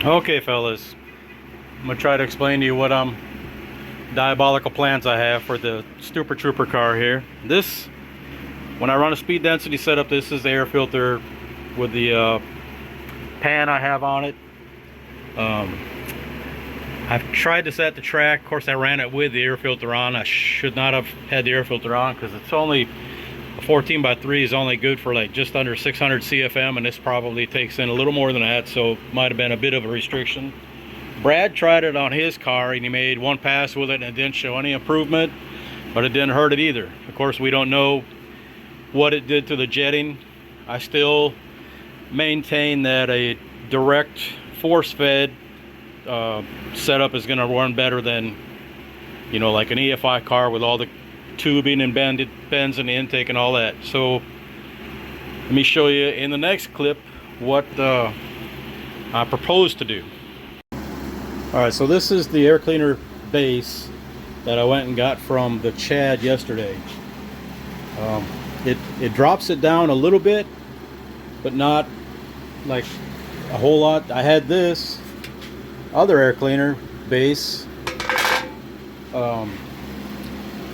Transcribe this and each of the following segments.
Okay, fellas, I'm gonna try to explain to you what diabolical plans I have for the Super Trooper car here. This, when I run a speed density setup, this is the air filter with the pan I have on it. I've tried this at the track. Of course, I ran it with the air filter on. I should not have had the air filter on because it's only a 14x3 is only good for like just under 600 CFM, and this probably takes in a little more than that, so might have been a bit of a restriction. Brad tried it on his car and he made one pass with it and it didn't show any improvement, but it didn't hurt it either. Of course, we don't know what it did to the jetting. I still maintain that a direct force-fed setup is going to run better than, you know, like an EFI car with all the tubing and bends in the intake and all that. So let me show you in the next clip what I propose to do. Alright, so this is the air cleaner base that I went and got from the Chad yesterday. It drops it down a little bit, but not like a whole lot. I had this other air cleaner base,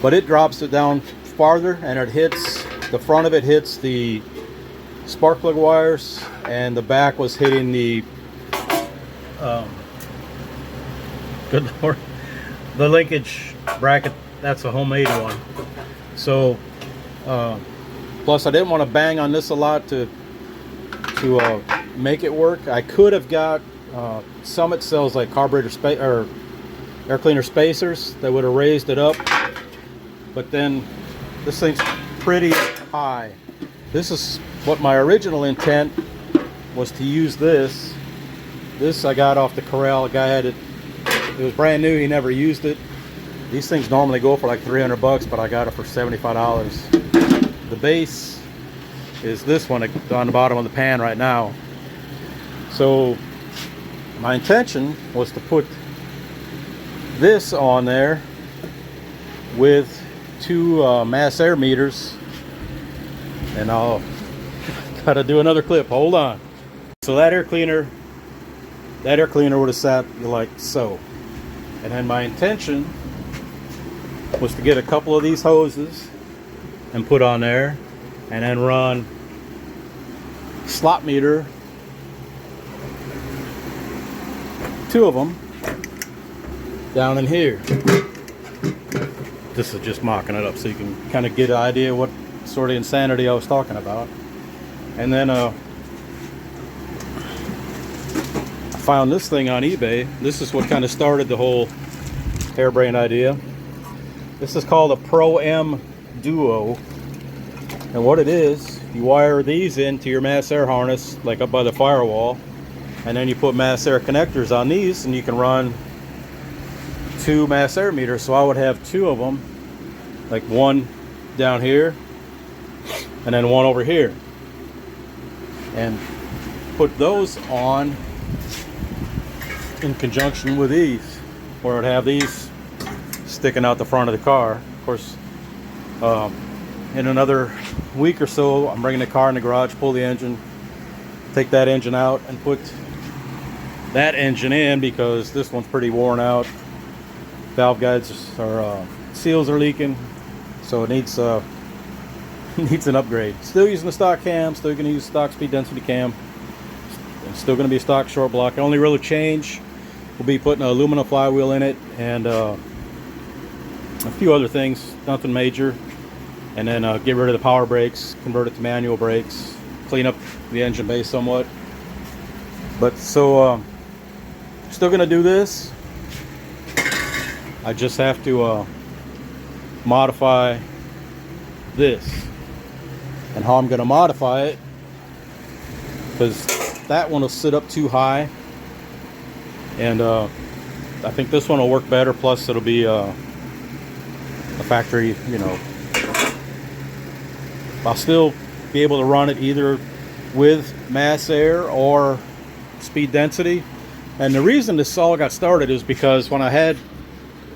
but it drops it down farther, and it hits the front of it hits the spark plug wires, and the back was hitting the good lord, the linkage bracket. That's a homemade one. So plus I didn't want to bang on this a lot to make it work. I could have got Summit sells like carburetor space or air cleaner spacers that would have raised it up, but then this thing's pretty high. This is what my original intent was, to use this. This I got off the corral. A guy had it. It was brand new. He never used it. These things normally go for like 300 bucks, but I got it for $75. The base is this one on the bottom of the pan right now. So my intention was to put this on there with two mass air meters, and I'll gotta do another clip. Hold on. So that air cleaner would have sat like so, and then my intention was to get a couple of these hoses and put on there, and then run slot meter, two of them down in here. This is just mocking it up so you can kind of get an idea what sort of insanity I was talking about. And then I found this thing on eBay. This is what kind of started the whole harebrained idea. This is called a Pro M Duo, and what it is, you wire these into your mass air harness like up by the firewall, and then you put mass air connectors on these, and you can run two mass air meters. So I would have two of them, like one down here and then one over here, and put those on in conjunction with these, where I'd have these sticking out the front of the car. Of course, in another week or so, I'm bringing the car in the garage, pull the engine, take that engine out, and put that engine in, because this one's pretty worn out. Valve guides or seals are leaking, so it needs needs an upgrade. Still using the stock cam, still going to use stock speed density cam. It's still going to be a stock short block. The only real change will be putting an aluminum flywheel in it, and a few other things, nothing major. And then get rid of the power brakes, convert it to manual brakes, clean up the engine base somewhat. But so still going to do this. I just have to modify this. And how I'm going to modify it, because that one will sit up too high, and I think this one will work better. Plus it'll be a factory, you know. I'll still be able to run it either with mass air or speed density. And the reason this all got started is because when I had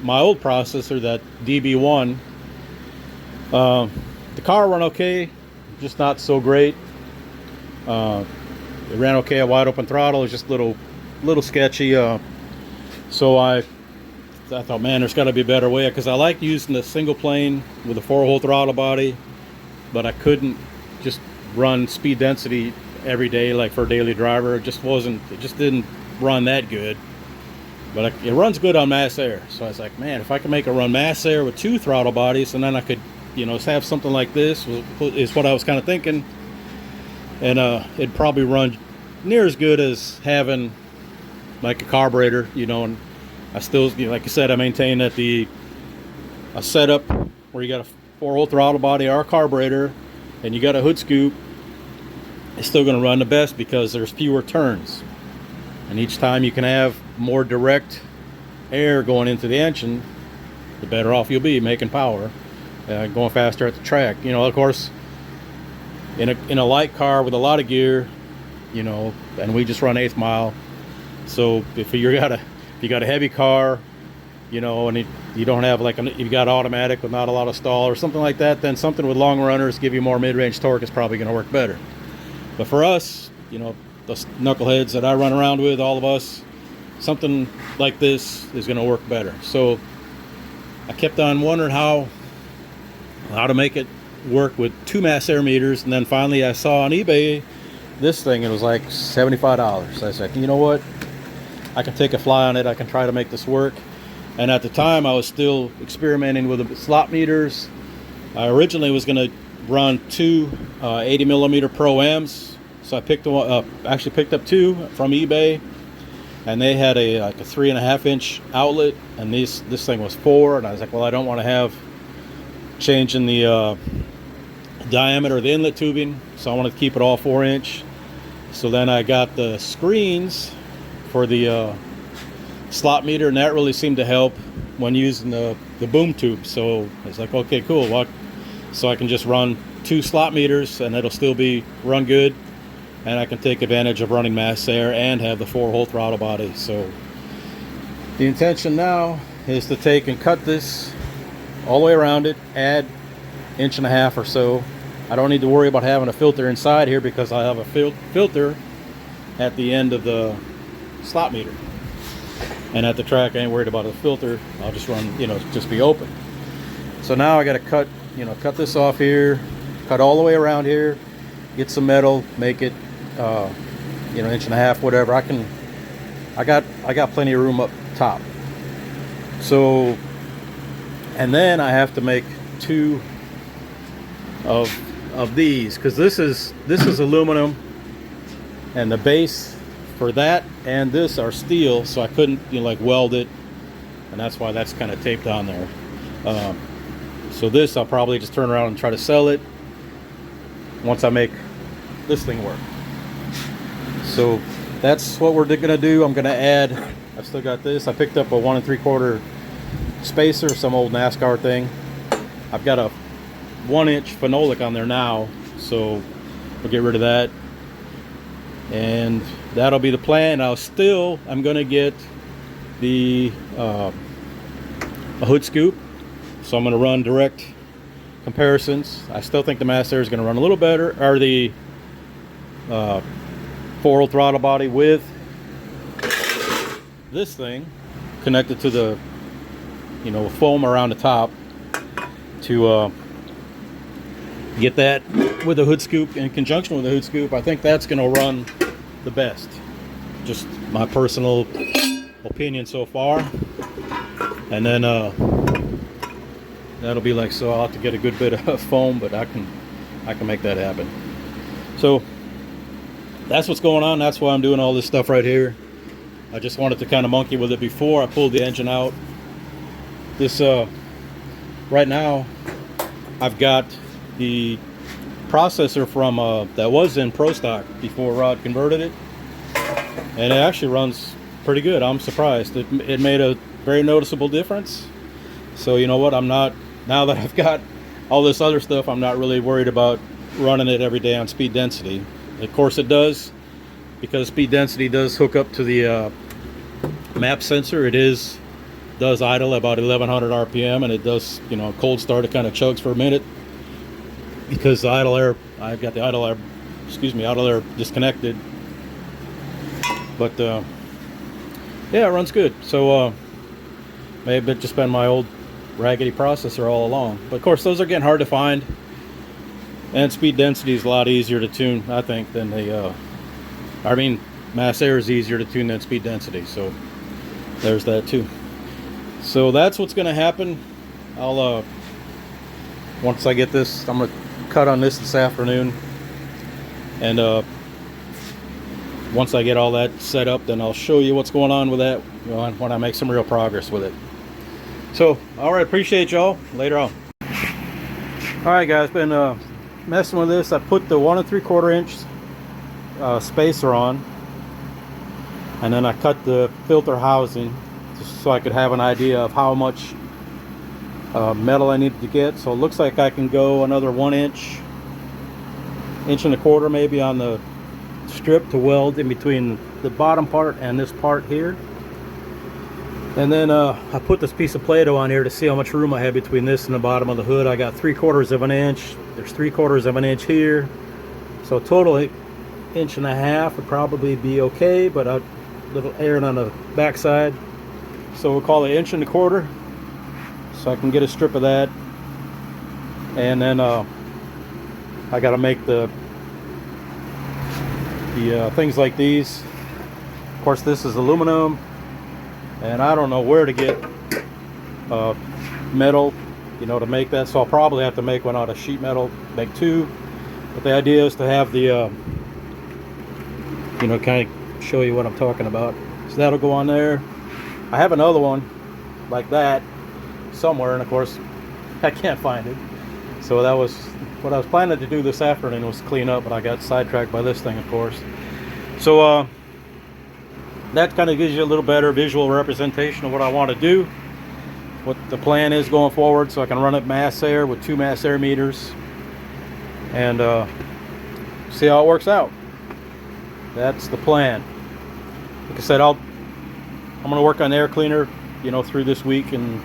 my old processor, that DB1, the car ran okay, just not so great. It ran okay at wide open throttle. It's just a little little sketchy. So I thought, man, there's got to be a better way, because I like using the single plane with a 4-hole throttle body, but I couldn't just run speed density every day like for a daily driver. It just didn't run that good. But it runs good on mass air. So I was like, man, if I can make it run mass air with 2 throttle bodies, and then I could, have something like this, is what I was kind of thinking. And it'd probably run near as good as having like a carburetor, and I still, like I said, I maintain that a setup where you got a 4-hole throttle body or a carburetor, and you got a hood scoop, it's still going to run the best because there's fewer turns. And each time you can have more direct air going into the engine, the better off you'll be making power, going faster at the track. Of course, in a light car with a lot of gear, and we just run 1/8 mile. So if you got a heavy car, and you don't have you got automatic with not a lot of stall or something like that, then something with long runners give you more mid-range torque is probably going to work better. But for us, the knuckleheads that I run around with, all of us, something like this is going to work better. So I kept on wondering how to make it work with 2 mass air meters, and then finally I saw on eBay this thing. It was like $75. I was like, you know what, I can take a fly on it. I can try to make this work. And at the time I was still experimenting with the slot meters. I originally was going to run 2 80 millimeter Pro M's. So I picked up 2 from eBay, and they had a 3.5 inch outlet, and this thing was 4. And I was like, well, I don't want to have changing the diameter of the inlet tubing, so I wanted to keep it all 4 inch. So then I got the screens for the slot meter, and that really seemed to help when using the boom tube. So it's like, okay, cool. Well, so I can just run 2 slot meters, and it'll still run good. And I can take advantage of running mass air and have the 4-hole throttle body. So the intention now is to take and cut this all the way around it, add 1.5 inches or so. I don't need to worry about having a filter inside here because I have a filter at the end of the slot meter. And at the track I ain't worried about a filter. I'll just run, just be open. So now I got to cut this off here, cut all the way around here, get some metal, make it 1.5 inches, whatever. I got plenty of room up top. So, and then I have to make 2 of these, because this is aluminum, and the base for that and this are steel, so I couldn't weld it, and that's why that's kind of taped on there. So this I'll probably just turn around and try to sell it once I make this thing work. So that's what we're gonna do. I'm gonna add, I've still got this. I picked up a 1 3/4 spacer, some old NASCAR thing. I've got a 1-inch phenolic on there now, so we'll get rid of that, and that'll be the plan. I'm gonna get a hood scoop, so I'm gonna run direct comparisons. I still think the mass air is gonna run a little better, or the 4-hole throttle body with this thing connected to the foam around the top, to get that with a hood scoop. In conjunction with the hood scoop, I think that's going to run the best. Just my personal opinion so far. And then that'll be so I'll have to get a good bit of foam, but I can make that happen. So that's what's going on. That's why I'm doing all this stuff right here. I just wanted to kind of monkey with it before I pulled the engine out. This right now I've got the processor from that was in Pro Stock before Rod converted it, and it actually runs pretty good. I'm surprised. It made a very noticeable difference. So you know what, now that I've got all this other stuff, I'm not really worried about running it every day on speed density. Of course it does, because speed density does hook up to the map sensor. It does idle about 1100 RPM, and it does, cold start. It kind of chugs for a minute because the idle air, I've got the idle air disconnected. But Yeah, it runs good. So maybe it just been my old raggedy processor all along. But of course, those are getting hard to find, and speed density is a lot easier to tune, I think, than the. I mean, mass air is easier to tune than speed density. So there's that too. So that's what's going to happen. I'll once I get this, I'm going to cut on this afternoon, and once I get all that set up, then I'll show you what's going on with that, you know, when I make some real progress with it. So, all right, appreciate y'all. Later on. All right, guys, been messing with this. I put the 1 3/4 inch spacer on, and then I cut the filter housing just so I could have an idea of how much metal I needed to get. So it looks like I can go another 1 inch, 1 1/4 maybe on the strip to weld in between the bottom part and this part here. And then I put this piece of Play-Doh on here to see how much room I had between this and the bottom of the hood. I got 3/4 of an inch. There's 3/4 of an inch here. So total 1.5 inches would probably be okay, but a little air on the back side. So we'll call it 1 1/4 inch. So I can get a strip of that. And then I got to make the things like these. Of course, this is aluminum, and I don't know where to get metal, you know, to make that. So I'll probably have to make one out of sheet metal, make two. But the idea is to have the, you know, kind of show you what I'm talking about. So that'll go on there. I have another one like that somewhere, and of course, I can't find it. So that was what I was planning to do this afternoon, was clean up, but I got sidetracked by this thing, of course. So that kind of gives you a little better visual representation of what I want to do, what the plan is going forward, so I can run it mass air with 2 mass air meters and see how it works out. That's the plan. Like I said, I'm going to work on air cleaner, you know, through this week, and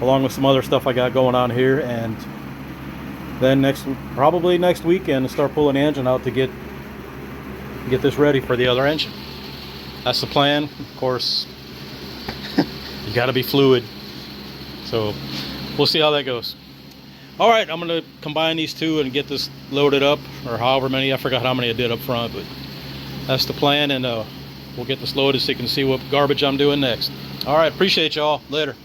along with some other stuff I got going on here, and then probably next weekend start pulling the engine out to get this ready for the other engine. That's the plan. Of course, you got to be fluid, so we'll see how that goes. All right, I'm going to combine these two and get this loaded up, or however many, I forgot how many I did up front, but that's the plan, and we'll get this loaded so you can see what garbage I'm doing next. All right, appreciate y'all. Later.